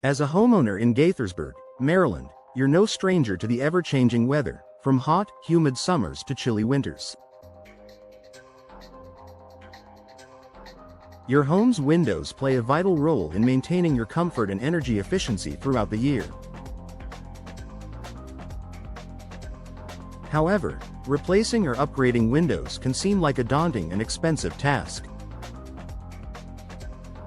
As a homeowner in Gaithersburg, Maryland, you're no stranger to the ever-changing weather, from hot, humid summers to chilly winters. Your home's windows play a vital role in maintaining your comfort and energy efficiency throughout the year. However, replacing or upgrading windows can seem like a daunting and expensive task.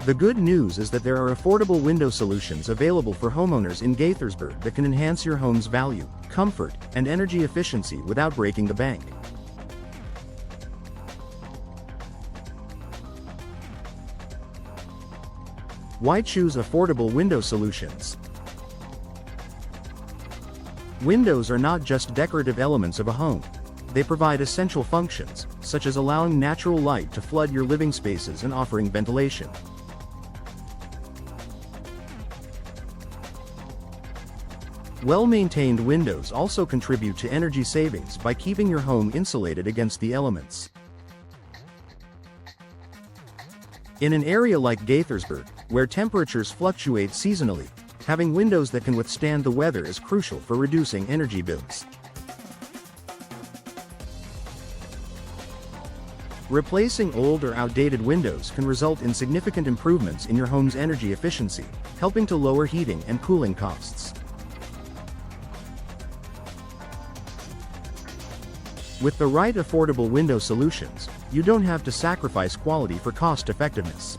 The good news is that there are affordable window solutions available for homeowners in Gaithersburg that can enhance your home's value, comfort, and energy efficiency without breaking the bank. Why choose affordable window solutions? Windows are not just decorative elements of a home. They provide essential functions, such as allowing natural light to flood your living spaces and offering ventilation. Well-maintained windows also contribute to energy savings by keeping your home insulated against the elements. In an area like Gaithersburg, where temperatures fluctuate seasonally, having windows that can withstand the weather is crucial for reducing energy bills. Replacing old or outdated windows can result in significant improvements in your home's energy efficiency, helping to lower heating and cooling costs. With the right affordable window solutions, you don't have to sacrifice quality for cost-effectiveness.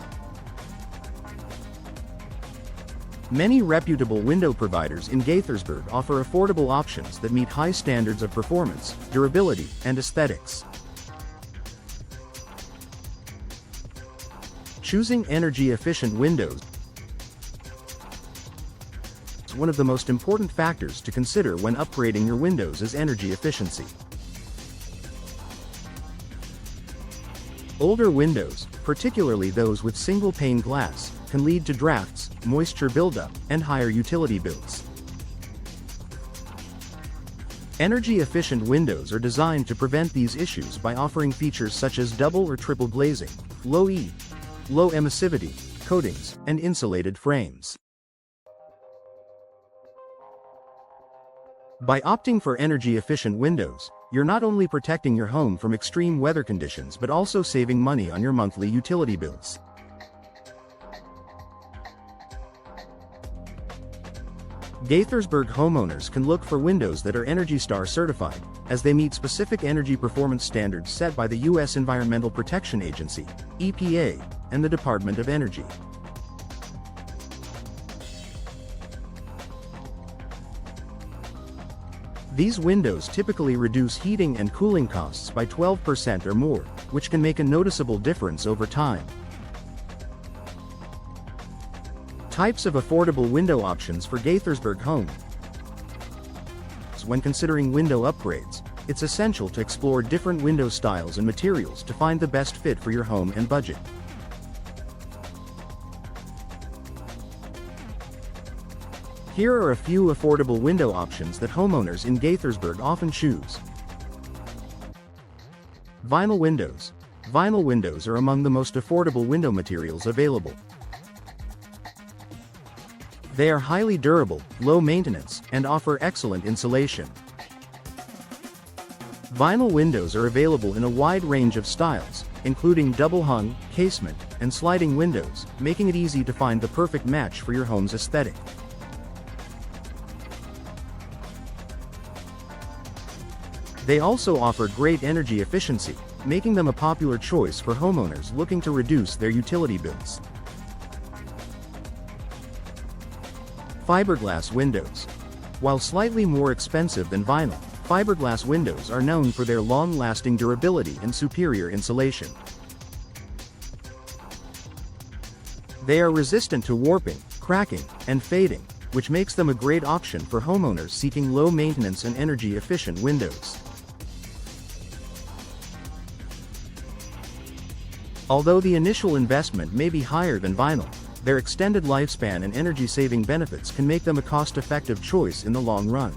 Many reputable window providers in Gaithersburg offer affordable options that meet high standards of performance, durability, and aesthetics. Choosing energy-efficient windows is one of the most important factors to consider when upgrading your windows' energy efficiency. Older windows, particularly those with single-pane glass, can lead to drafts, moisture buildup, and higher utility bills. Energy-efficient windows are designed to prevent these issues by offering features such as double or triple glazing, low emissivity coatings, and insulated frames. By opting for energy-efficient windows, you're not only protecting your home from extreme weather conditions but also saving money on your monthly utility bills. Gaithersburg homeowners can look for windows that are ENERGY STAR certified, as they meet specific energy performance standards set by the U.S. Environmental Protection Agency, EPA, and the Department of Energy. These windows typically reduce heating and cooling costs by 12% or more, which can make a noticeable difference over time. Types of affordable window options for Gaithersburg homes. When considering window upgrades, it's essential to explore different window styles and materials to find the best fit for your home and budget. Here are a few affordable window options that homeowners in Gaithersburg often choose. Vinyl windows. Vinyl windows are among the most affordable window materials available. They are highly durable, low maintenance, and offer excellent insulation. Vinyl windows are available in a wide range of styles, including double-hung, casement, and sliding windows, making it easy to find the perfect match for your home's aesthetic. They also offer great energy efficiency, making them a popular choice for homeowners looking to reduce their utility bills. Fiberglass windows. While slightly more expensive than vinyl, fiberglass windows are known for their long-lasting durability and superior insulation. They are resistant to warping, cracking, and fading, which makes them a great option for homeowners seeking low-maintenance and energy-efficient windows. Although the initial investment may be higher than vinyl, their extended lifespan and energy-saving benefits can make them a cost-effective choice in the long run.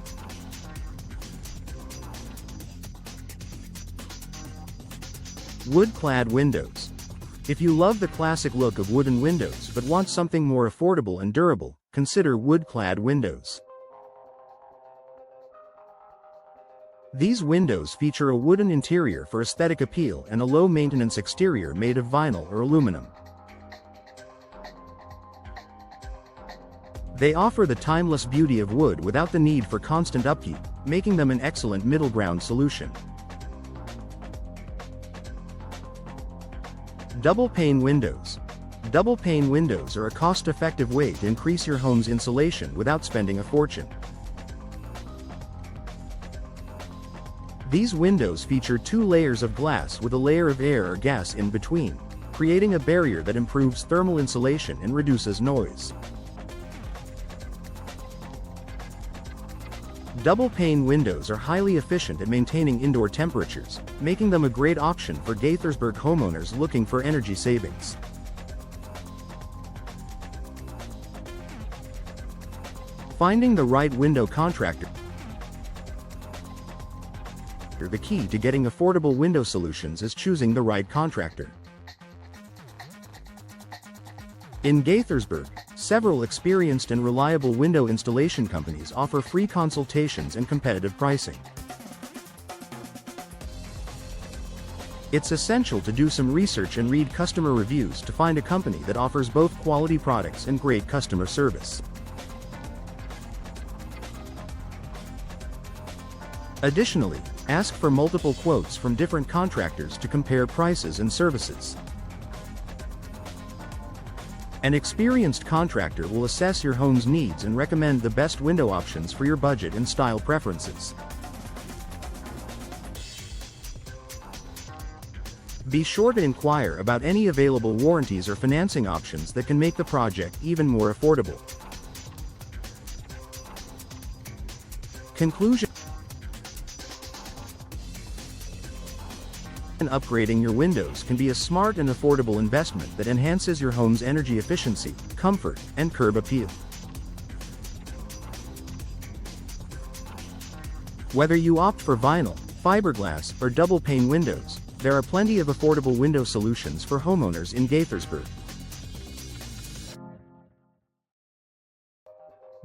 Wood-clad windows. If you love the classic look of wooden windows but want something more affordable and durable, consider wood-clad windows. These windows feature a wooden interior for aesthetic appeal and a low-maintenance exterior made of vinyl or aluminum. They offer the timeless beauty of wood without the need for constant upkeep, making them an excellent middle ground solution. Double-pane windows. Double-pane windows are a cost-effective way to increase your home's insulation without spending a fortune. These windows feature 2 layers of glass with a layer of air or gas in between, creating a barrier that improves thermal insulation and reduces noise. Double-pane windows are highly efficient at maintaining indoor temperatures, making them a great option for Gaithersburg homeowners looking for energy savings. Finding the right window contractor. The key to getting affordable window solutions is choosing the right contractor. In Gaithersburg, several experienced and reliable window installation companies offer free consultations and competitive pricing. It's essential to do some research and read customer reviews to find a company that offers both quality products and great customer service. Additionally, ask for multiple quotes from different contractors to compare prices and services. An experienced contractor will assess your home's needs and recommend the best window options for your budget and style preferences. Be sure to inquire about any available warranties or financing options that can make the project even more affordable. Conclusion. Upgrading your windows can be a smart and affordable investment that enhances your home's energy efficiency, comfort, and curb appeal. Whether you opt for vinyl, fiberglass, or double-pane windows, there are plenty of affordable window solutions for homeowners in Gaithersburg.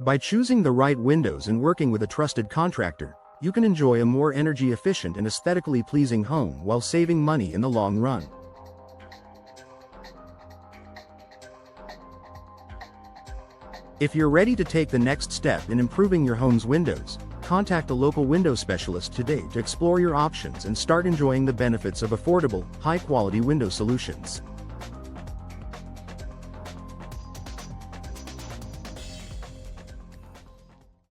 By choosing the right windows and working with a trusted contractor, you can enjoy a more energy-efficient and aesthetically pleasing home while saving money in the long run. If you're ready to take the next step in improving your home's windows, contact a local window specialist today to explore your options and start enjoying the benefits of affordable, high-quality window solutions.